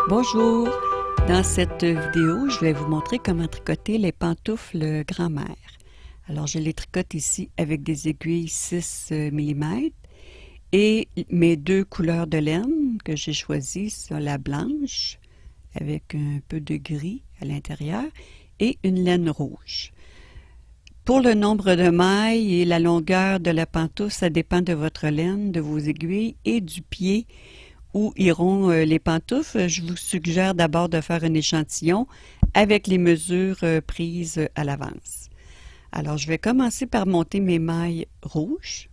Bonjour! Dans cette vidéo, je vais vous montrer comment tricoter les pantoufles grand-mère. Alors, je les tricote ici avec des aiguilles 6 mm et mes deux couleurs de laine que j'ai choisies sont la blanche avec un peu de gris à l'intérieur et une laine rouge. Pour le nombre de mailles et la longueur de la pantoufle, ça dépend de votre laine, de vos aiguilles et du pied où iront les pantoufles. Je vous suggère d'abord de faire un échantillon avec les mesures prises à l'avance. Alors, je vais commencer par monter mes mailles rouges.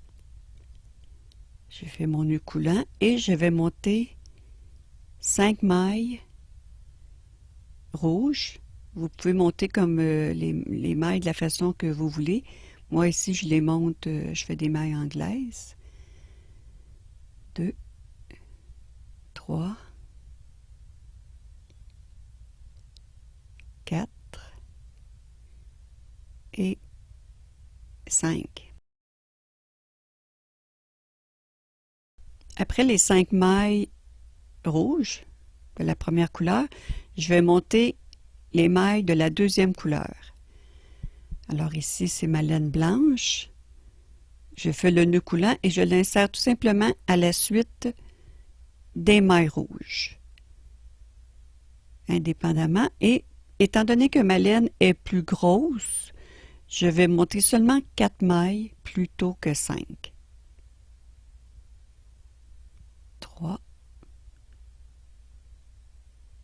J'ai fait mon nœud coulant et je vais monter 5 mailles rouges. Vous pouvez monter comme les mailles de la façon que vous voulez. Moi ici, je les monte, je fais des mailles anglaises. 2, 3, 4 et 5. Après les 5 mailles rouges de la première couleur, je vais monter les mailles de la deuxième couleur. Alors ici, c'est ma laine blanche. Je fais le nœud coulant et je l'insère tout simplement à la suite des mailles rouges, indépendamment. Et étant donné que ma laine est plus grosse, je vais monter seulement 4 mailles plutôt que 5. 3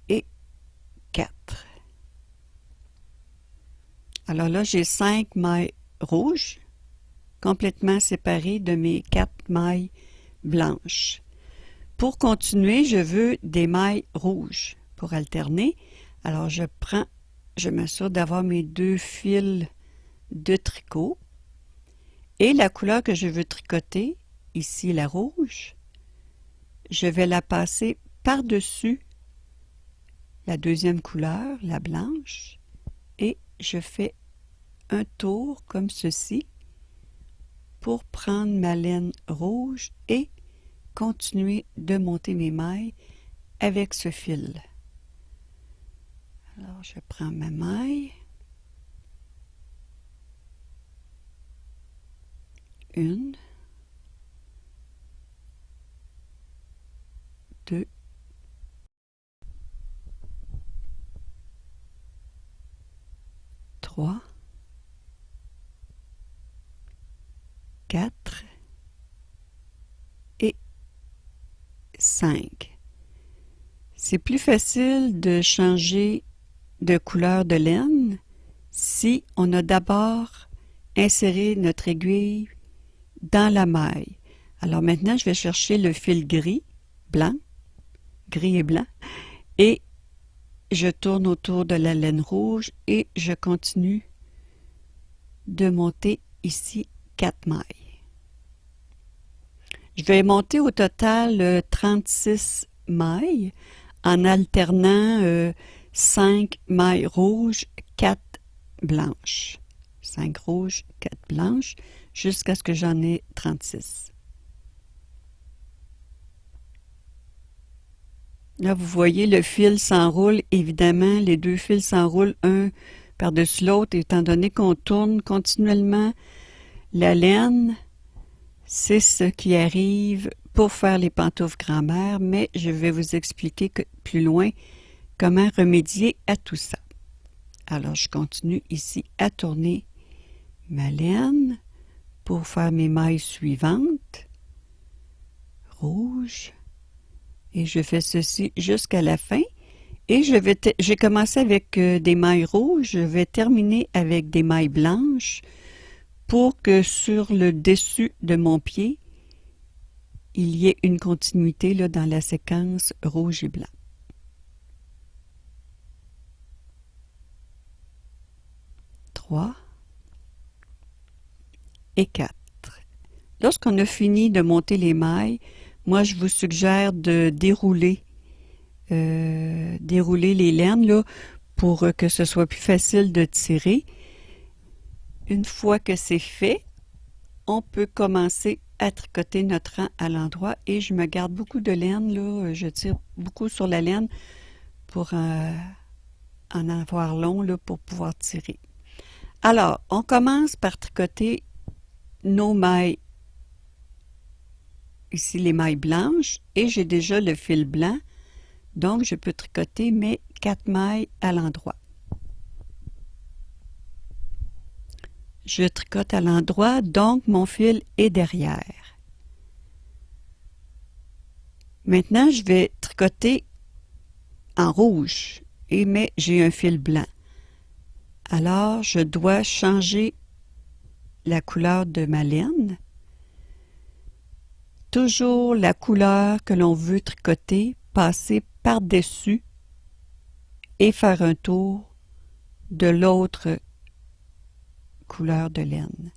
et 4. Alors là, j'ai 5 mailles rouges complètement séparées de mes 4 mailles blanches. Pour continuer, je veux des mailles rouges pour alterner. Alors, je m'assure d'avoir mes 2 fils de tricot et la couleur que je veux tricoter, ici la rouge, je vais la passer par-dessus la deuxième couleur, la blanche, et je fais un tour comme ceci pour prendre ma laine rouge et continuer de monter mes mailles avec ce fil. Alors, je prends ma maille, 1, 2, 3, 4 et 5. C'est plus facile de changer de couleur de laine si on a d'abord inséré notre aiguille dans la maille. Alors maintenant, je vais chercher le fil gris et blanc, et je tourne autour de la laine rouge et je continue de monter ici 4 mailles. Je vais monter au total 36 mailles en alternant 5 mailles rouges, 4 blanches. 5 rouges, 4 blanches, jusqu'à ce que j'en ai 36. Là, vous voyez, le fil s'enroule. Évidemment, les 2 fils s'enroulent un par-dessus l'autre, étant donné qu'on tourne continuellement la laine. C'est ce qui arrive pour faire les pantoufles grand-mère, mais je vais vous expliquer plus loin comment remédier à tout ça. Alors, je continue ici à tourner ma laine pour faire mes mailles suivantes. Rouge. Et je fais ceci jusqu'à la fin. Et j'ai commencé avec des mailles rouges. Je vais terminer avec des mailles blanches pour que sur le dessus de mon pied, il y ait une continuité là, dans la séquence rouge et blanc. 3 et 4. Lorsqu'on a fini de monter les mailles, moi je vous suggère de dérouler les laines là, pour que ce soit plus facile de tirer. Une fois que c'est fait, on peut commencer à tricoter notre rang à l'endroit et je me garde beaucoup de laine là, je tire beaucoup sur la laine pour en avoir long là, pour pouvoir tirer. Alors, on commence par tricoter nos mailles, ici les mailles blanches, et j'ai déjà le fil blanc, donc je peux tricoter mes 4 mailles à l'endroit. Je tricote à l'endroit, donc mon fil est derrière. Maintenant, je vais tricoter en rouge, mais j'ai un fil blanc. Alors, je dois changer la couleur de ma laine. Toujours la couleur que l'on veut tricoter, passer par-dessus et faire un tour de l'autre couleur de laine.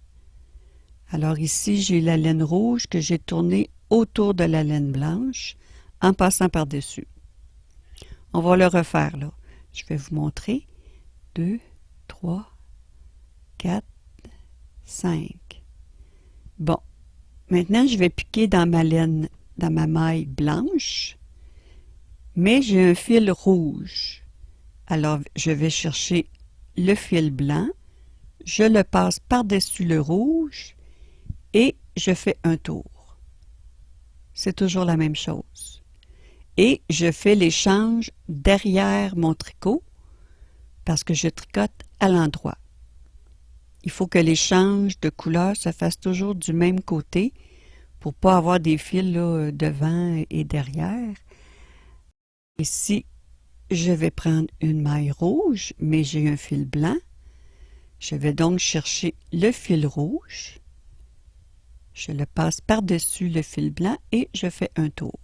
Alors ici, j'ai la laine rouge que j'ai tournée autour de la laine blanche en passant par-dessus. On va le refaire là. Je vais vous montrer. 2, 3, 4, 5. Bon, maintenant je vais piquer dans ma laine, dans ma maille blanche, mais j'ai un fil rouge. Alors je vais chercher le fil blanc, je le passe par-dessus le rouge et je fais un tour. C'est toujours la même chose. Et je fais l'échange derrière mon tricot parce que je tricote à l'endroit. Il faut que l'échange de couleurs se fasse toujours du même côté pour ne pas avoir des fils là, devant et derrière. Ici, je vais prendre une maille rouge, mais j'ai un fil blanc. Je vais donc chercher le fil rouge. Je le passe par-dessus le fil blanc et je fais un tour.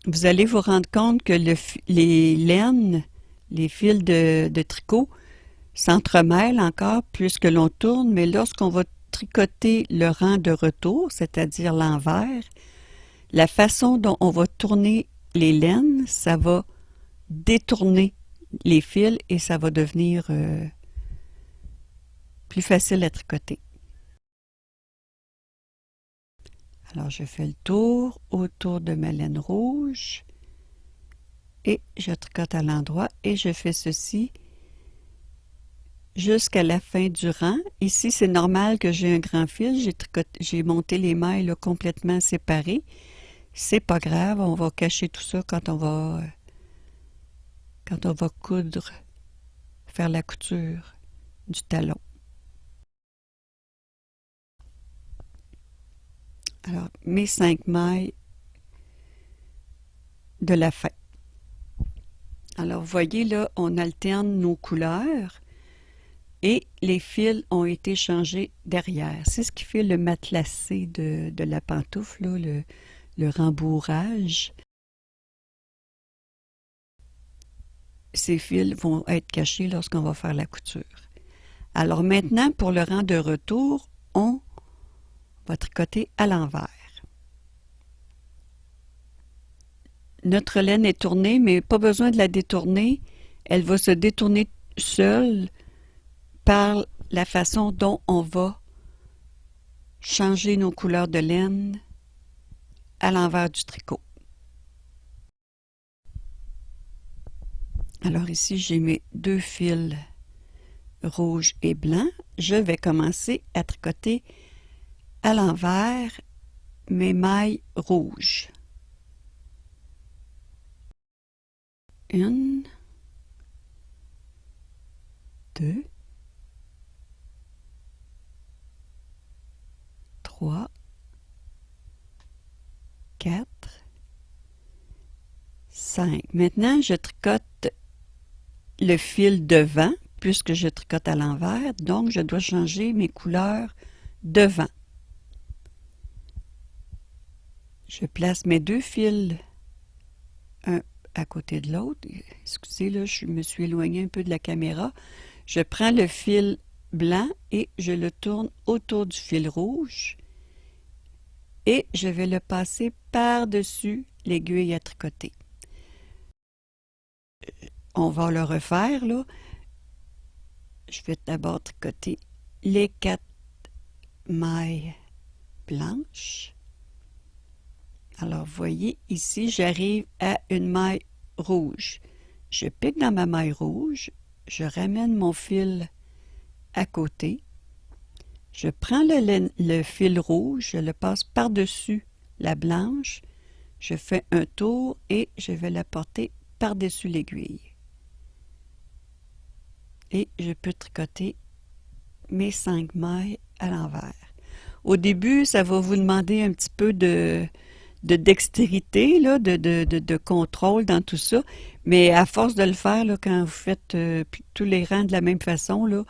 Vous allez vous rendre compte que les laines, les fils de tricot s'entremêlent encore plus que l'on tourne, mais lorsqu'on va tricoter le rang de retour, c'est-à-dire l'envers, la façon dont on va tourner les laines, ça va détourner les fils et ça va devenir plus facile à tricoter. Alors je fais le tour autour de ma laine rouge et je tricote à l'endroit et je fais ceci jusqu'à la fin du rang. Ici, c'est normal que j'ai un grand fil. J'ai monté les mailles là, complètement séparées. C'est pas grave, on va cacher tout ça quand on va coudre, faire la couture du talon. Alors, mes 5 mailles de la fin. Alors, vous voyez là, on alterne nos couleurs et les fils ont été changés derrière. C'est ce qui fait le matelassé de la pantoufle, là, le rembourrage. Ces fils vont être cachés lorsqu'on va faire la couture. Alors maintenant, pour le rang de retour, on va tricoter à l'envers. Notre laine est tournée, mais pas besoin de la détourner. Elle va se détourner seule par la façon dont on va changer nos couleurs de laine à l'envers du tricot. Alors ici, j'ai mes 2 fils rouge et blanc. Je vais commencer à tricoter à l'envers mes mailles rouges. 1, 2, 3, 4, 5. Maintenant, je tricote le fil devant, puisque je tricote à l'envers, donc je dois changer mes couleurs devant. Je place mes 2 fils, un à côté de l'autre. Excusez, là, je me suis éloignée un peu de la caméra. Je prends le fil blanc et je le tourne autour du fil rouge et je vais le passer par-dessus l'aiguille à tricoter. On va le refaire, là. Je vais d'abord tricoter les 4 mailles blanches. Alors, vous voyez, ici, j'arrive à une maille rouge. Je pique dans ma maille rouge, je ramène mon fil à côté, je prends le fil rouge, je le passe par-dessus la blanche, je fais un tour et je vais la porter par-dessus l'aiguille. Et je peux tricoter mes 5 mailles à l'envers. Au début, ça va vous demander un petit peu de dextérité, là, de contrôle dans tout ça, mais à force de le faire, là, quand vous faites tous les rangs de la même façon, là,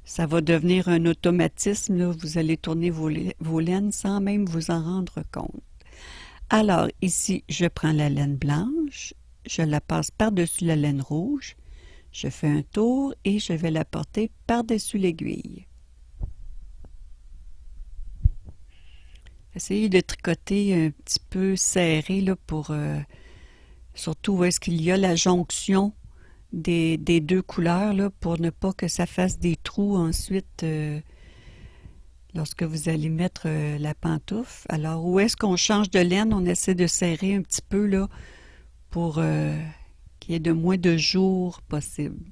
ça va devenir un automatisme, là, vous allez tourner vos laines sans même vous en rendre compte. Alors, ici, je prends la laine blanche, je la passe par-dessus la laine rouge, je fais un tour et je vais la porter par-dessus l'aiguille. Essayez de tricoter un petit peu serré là, pour surtout où est-ce qu'il y a la jonction des deux couleurs là, pour ne pas que ça fasse des trous ensuite lorsque vous allez mettre la pantoufle. Alors, où est-ce qu'on change de laine, on essaie de serrer un petit peu là, pour qu'il y ait de moins de jours possible.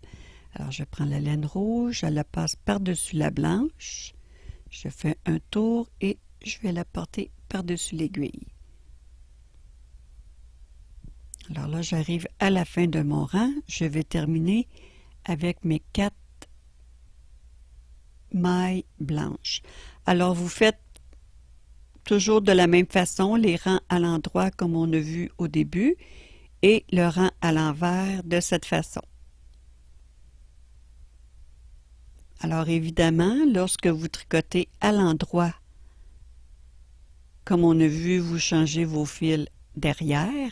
Alors, je prends la laine rouge, je la passe par-dessus la blanche, je fais un tour et je vais la porter par-dessus l'aiguille. Alors là, j'arrive à la fin de mon rang. Je vais terminer avec mes 4 mailles blanches. Alors, vous faites toujours de la même façon les rangs à l'endroit comme on a vu au début et le rang à l'envers de cette façon. Alors, évidemment, lorsque vous tricotez à l'endroit, comme on a vu, vous changez vos fils derrière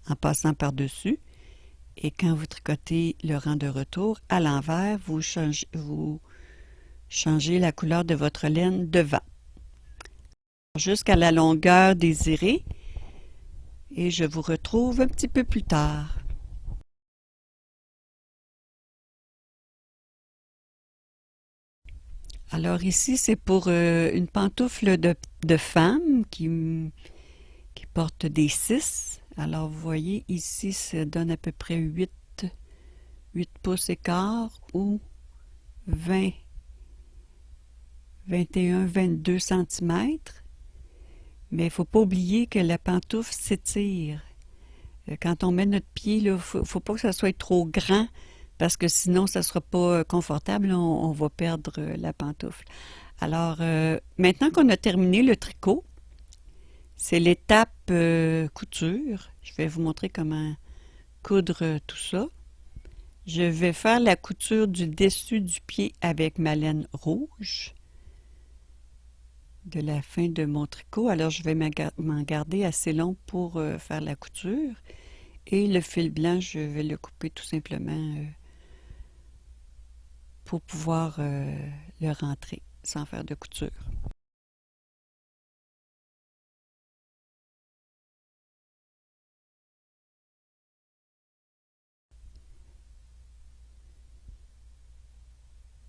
en passant par-dessus. Et quand vous tricotez le rang de retour, à l'envers, vous changez la couleur de votre laine devant. Jusqu'à la longueur désirée. Et je vous retrouve un petit peu plus tard. Alors ici, c'est pour une pantoufle de femme qui porte des 6. Alors vous voyez, ici, ça donne à peu près 8 pouces et quart ou 20, 21, 22 cm. Mais il ne faut pas oublier que la pantoufle s'étire. Quand on met notre pied, il ne faut pas que ça soit trop grand parce que sinon, ça ne sera pas confortable. On va perdre la pantoufle. Alors, maintenant qu'on a terminé le tricot, c'est l'étape couture. Je vais vous montrer comment coudre tout ça. Je vais faire la couture du dessus du pied avec ma laine rouge de la fin de mon tricot. Alors, je vais m'en garder assez long pour faire la couture. Et le fil blanc, je vais le couper tout simplement pour pouvoir le rentrer sans faire de couture.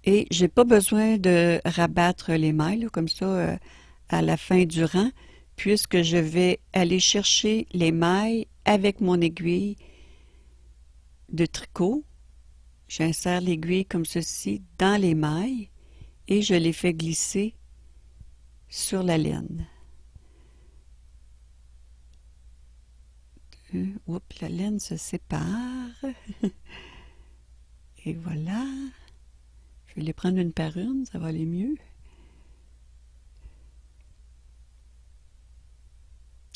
Et j'ai pas besoin de rabattre les mailles là, comme ça à la fin du rang, puisque je vais aller chercher les mailles avec mon aiguille de tricot. J'insère l'aiguille comme ceci dans les mailles et je les fais glisser sur la laine. Oups, la laine se sépare. Et voilà. Je vais les prendre une par une, ça va aller mieux.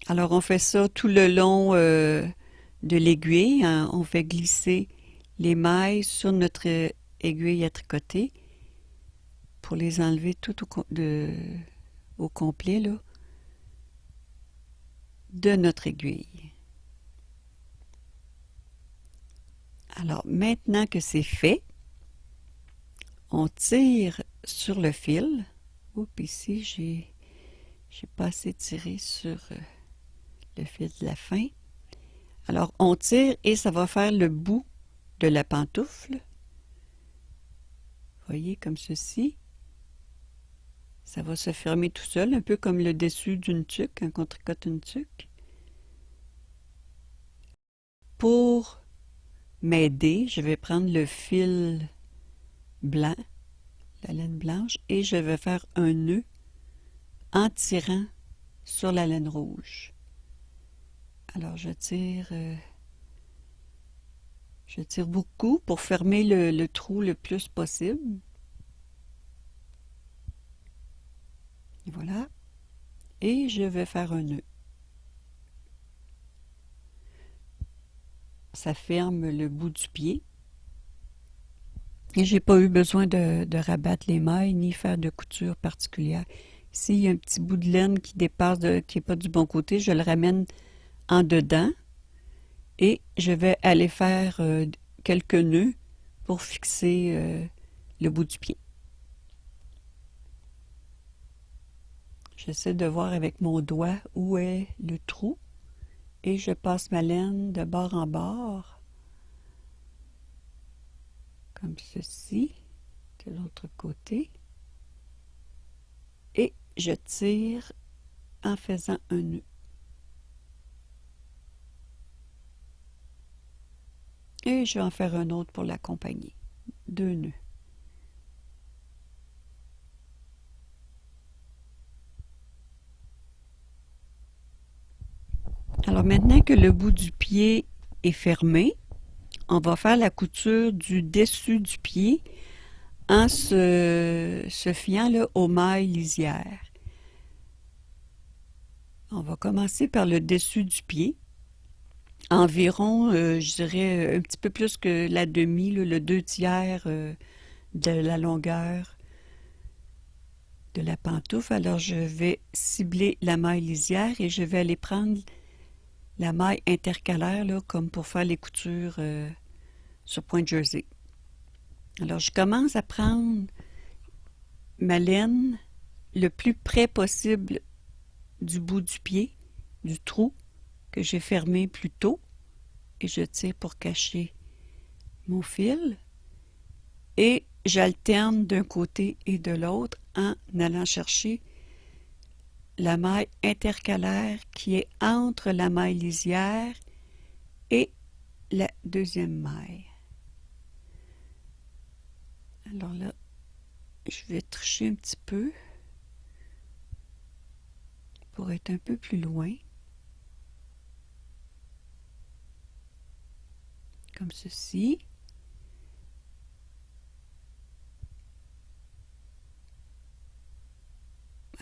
Alors, on fait ça tout le long de l'aiguille. Hein. On fait glisser les mailles sur notre aiguille à tricoter pour les enlever tout au complet là, de notre aiguille. Alors, maintenant que c'est fait, on tire sur le fil. Oups, ici, j'ai pas assez tiré sur le fil de la fin. Alors, on tire et ça va faire le bout de la pantoufle. Vous voyez, comme ceci. Ça va se fermer tout seul, un peu comme le dessus d'une tuque, quand on tricote une tuque. pour m'aider, je vais prendre le fil blanc, la laine blanche, et je vais faire un nœud en tirant sur la laine rouge. Alors je tire beaucoup pour fermer le trou le plus possible. Et voilà. Et je vais faire un nœud. Ça ferme le bout du pied. Et j'ai pas eu besoin de rabattre les mailles ni faire de couture particulière. S'il y a un petit bout de laine qui dépasse, qui n'est pas du bon côté, je le ramène en dedans et je vais aller faire quelques nœuds pour fixer le bout du pied. J'essaie de voir avec mon doigt où est le trou et je passe ma laine de bord en bord, comme ceci, de l'autre côté, et je tire en faisant un nœud. Et je vais en faire un autre pour l'accompagner. 2 nœuds. Alors maintenant que le bout du pied est fermé, on va faire la couture du dessus du pied en se fiant là, aux mailles lisières. On va commencer par le dessus du pied. Environ, je dirais, un petit peu plus que la demi, là, le 2/3 de la longueur de la pantoufle. Alors, je vais cibler la maille lisière et je vais aller prendre la maille intercalaire, là, comme pour faire les coutures sur point jersey. Alors, je commence à prendre ma laine le plus près possible du bout du pied, du trou que j'ai fermé plus tôt, et je tire pour cacher mon fil, et j'alterne d'un côté et de l'autre en allant chercher la maille intercalaire qui est entre la maille lisière et la deuxième maille. Alors là, je vais tricher un petit peu pour être un peu plus loin, comme ceci.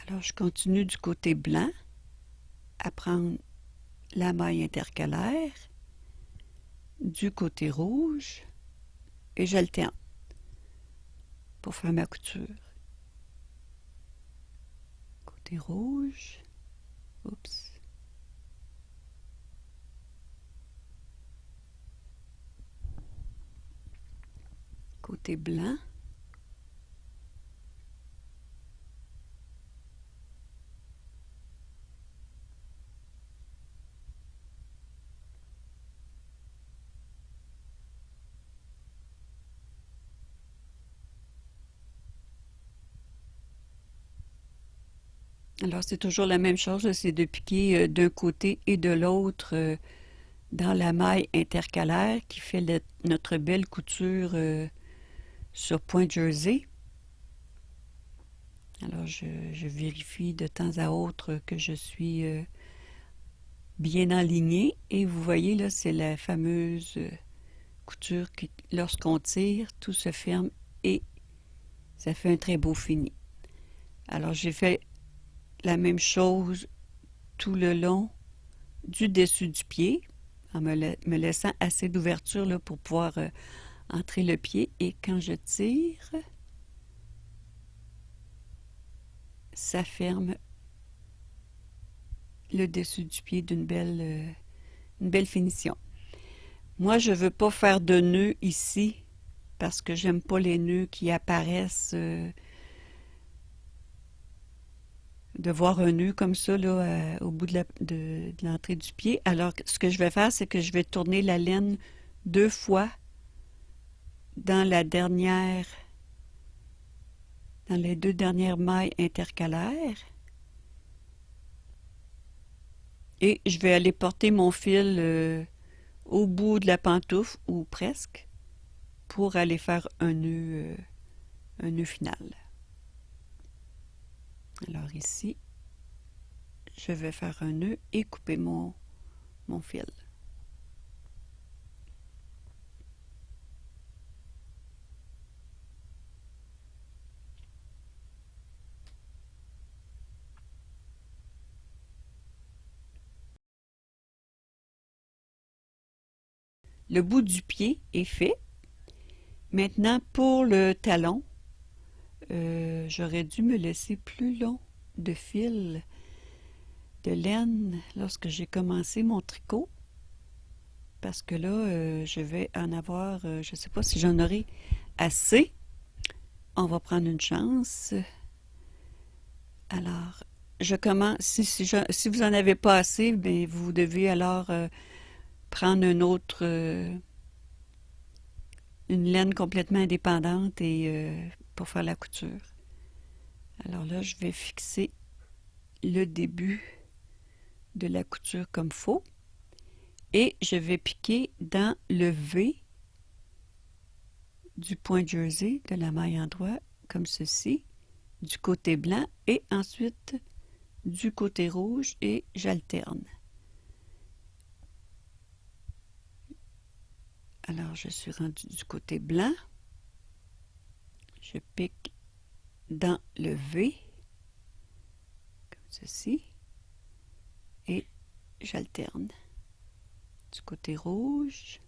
Alors, je continue du côté blanc à prendre la maille intercalaire du côté rouge et j'alterne pour faire ma couture. Côté rouge, oups. Côté blanc. Alors, c'est toujours la même chose, c'est de piquer d'un côté et de l'autre dans la maille intercalaire qui fait notre belle couture sur point jersey. Alors, je vérifie de temps à autre que je suis bien alignée. Et vous voyez, là, c'est la fameuse couture qui, lorsqu'on tire, tout se ferme et ça fait un très beau fini. Alors, j'ai fait la même chose tout le long du dessus du pied, en me laissant assez d'ouverture là, pour pouvoir entrer le pied. Et quand je tire, ça ferme le dessus du pied d'une belle finition. Moi, je ne veux pas faire de nœuds ici parce que j'aime pas les nœuds qui apparaissent. De voir un nœud comme ça là, au bout de l'entrée du pied. Alors, ce que je vais faire, c'est que je vais tourner la laine 2 fois dans les 2 dernières mailles intercalaires. Et je vais aller porter mon fil au bout de la pantoufle ou presque pour aller faire un nœud final. Alors ici, je vais faire un nœud et couper mon fil. Le bout du pied est fait. Maintenant, pour le talon, j'aurais dû me laisser plus long de fil de laine lorsque j'ai commencé mon tricot. Parce que là, je vais en avoir, je ne sais pas si j'en aurai assez. On va prendre une chance. Alors, je commence. Si vous n'en avez pas assez, bien, vous devez alors prendre une laine complètement indépendante et pour faire la couture. Alors là, je vais fixer le début de la couture comme faut et je vais piquer dans le V du point jersey de la maille endroit comme ceci, du côté blanc et ensuite du côté rouge et j'alterne. Alors je suis rendue du côté blanc, je pique dans le V comme ceci et j'alterne du côté rouge,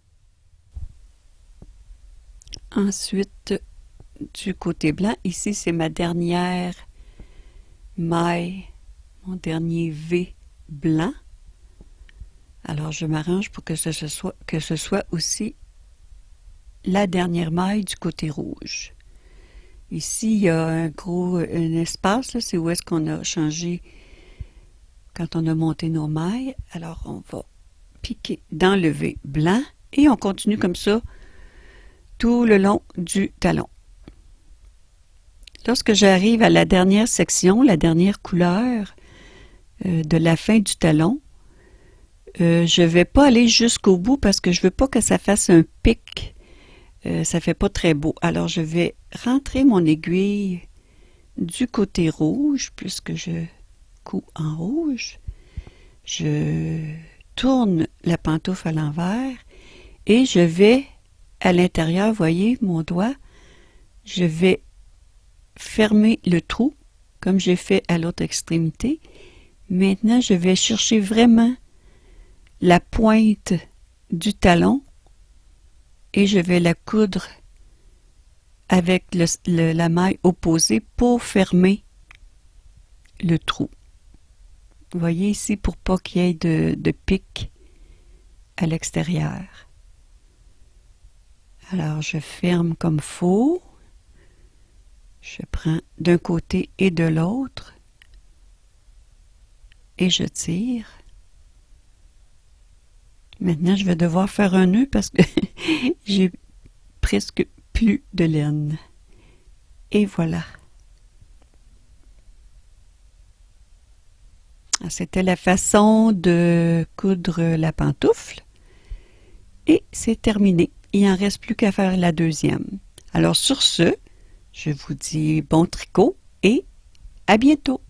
ensuite du côté blanc. Ici c'est ma dernière maille, mon dernier V blanc. Alors je m'arrange pour que ce soit aussi la dernière maille du côté rouge. Ici, il y a un espace, c'est où est-ce qu'on a changé quand on a monté nos mailles. Alors, on va piquer dans le V blanc et on continue comme ça tout le long du talon. Lorsque j'arrive à la dernière section, la dernière couleur de la fin du talon, je ne vais pas aller jusqu'au bout parce que je ne veux pas que ça fasse un pic. Ça ne fait pas très beau. Alors, je vais rentrer mon aiguille du côté rouge, puisque je couds en rouge. Je tourne la pantoufle à l'envers et je vais à l'intérieur, voyez mon doigt, je vais fermer le trou comme j'ai fait à l'autre extrémité. Maintenant, je vais chercher vraiment la pointe du talon et je vais la coudre avec la maille opposée pour fermer le trou. Vous voyez ici pour pas qu'il y ait de pic à l'extérieur. Alors je ferme comme faut. Je prends d'un côté et de l'autre et je tire. Maintenant, je vais devoir faire un nœud parce que j'ai presque plus de laine. Et voilà. C'était la façon de coudre la pantoufle. Et c'est terminé. Il n'en reste plus qu'à faire la deuxième. Alors sur ce, je vous dis bon tricot et à bientôt.